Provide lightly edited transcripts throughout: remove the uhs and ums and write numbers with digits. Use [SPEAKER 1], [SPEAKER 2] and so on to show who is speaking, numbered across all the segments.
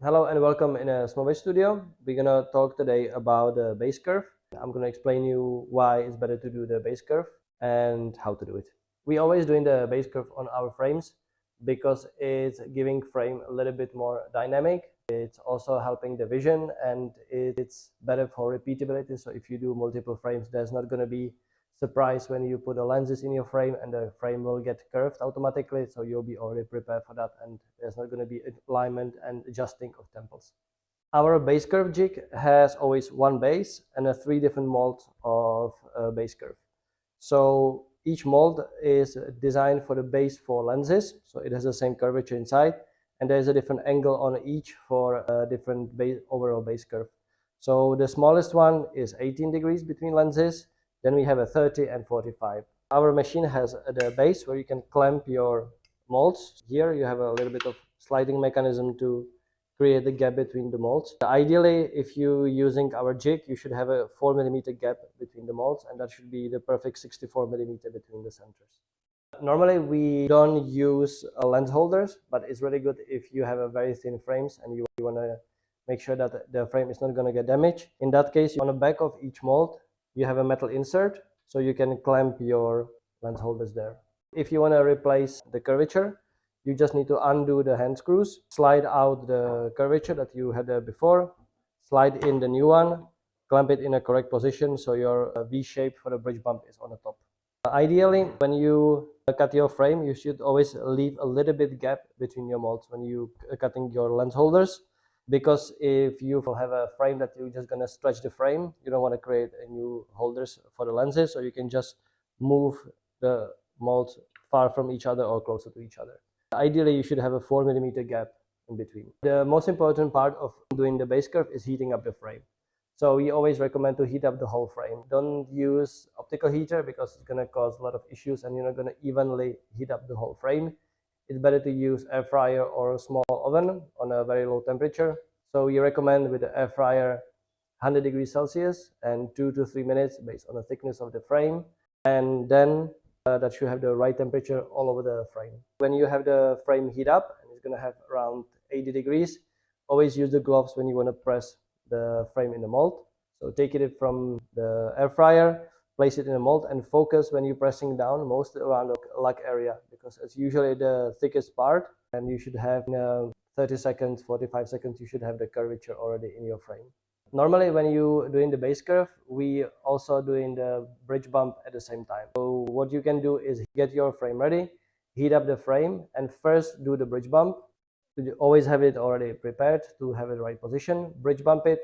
[SPEAKER 1] Hello and welcome in a Small Base Studio. We're gonna talk today about the base curve. I'm gonna explain you why it's better to do the base curve and how to do it. We always doing the base curve on our frames because it's giving frame a little bit more dynamic. It's also helping the vision and it's better for repeatability. So if you do multiple frames, there's not gonna be surprise when you put the lenses in your frame and the frame will get curved automatically, so you'll be already prepared for that and there's not going to be alignment and adjusting of temples. Our base curve jig has always one base and three different molds of base curve. So each mold is designed for the base for lenses, so it has the same curvature inside, and there's a different angle on each for a different overall base curve. So the smallest one is 18 degrees between lenses. Then we have a 30 and 45. Our machine has the base where you can clamp your molds. Here you have a little bit of sliding mechanism to create the gap between the molds. Ideally, if you're using our jig, you should have a 4mm gap between the molds, and that should be the perfect 64mm between the centers. Normally, we don't use lens holders, but it's really good if you have a very thin frames and you want to make sure that the frame is not going to get damaged. In that case, on the back of each mold, you have a metal insert, so you can clamp your lens holders there. If you want to replace the curvature, you just need to undo the hand screws, slide out the curvature that you had there before, slide in the new one, clamp it in a correct position so your V shape for the bridge bump is on the top. Ideally, when you cut your frame, you should always leave a little bit gap between your molds when you cutting your lens holders, because if you have a frame that you're just going to stretch the frame, you don't want to create a new holders for the lenses, so you can just move the molds far from each other or closer to each other. Ideally, you should have a 4mm gap in between. The most important part of doing the base curve is heating up the frame. So we always recommend to heat up the whole frame. Don't use optical heater because it's going to cause a lot of issues and you're not going to evenly heat up the whole frame. It's better to use air fryer or a small oven on a very low temperature. So we recommend with the air fryer 100 degrees Celsius and 2 to 3 minutes based on the thickness of the frame. And then that should have the right temperature all over the frame. When you have the frame heat up, and it's going to have around 80 degrees, always use the gloves when you want to press the frame in the mold. So take it from the air fryer, place it in the mold, and focus when you're pressing down most around the lug area, because it's usually the thickest part, and you should have 30 seconds, 45 seconds, you should have the curvature already in your frame. Normally, when you're doing the base curve, we also doing the bridge bump at the same time. So what you can do is get your frame ready, heat up the frame, and first do the bridge bump. You always have it already prepared to have it the right position. Bridge bump it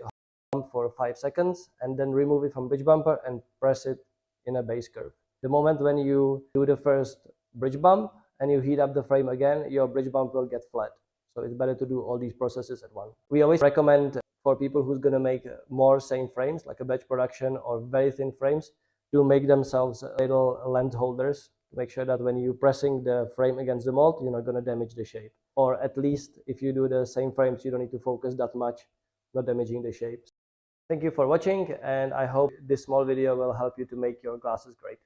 [SPEAKER 1] for 5 seconds, and then remove it from bridge bumper and press it in a base curve. The moment when you do the first bridge bump and you heat up the frame again, your bridge bump will get flat. So it's better to do all these processes at once. We always recommend for people who's going to make more same frames, like a batch production or very thin frames, to make themselves little lens holders to make sure that when you're pressing the frame against the mold, you're not going to damage the shape. Or at least if you do the same frames, you don't need to focus that much, not damaging the shapes. Thank you for watching, and I hope this small video will help you to make your glasses great.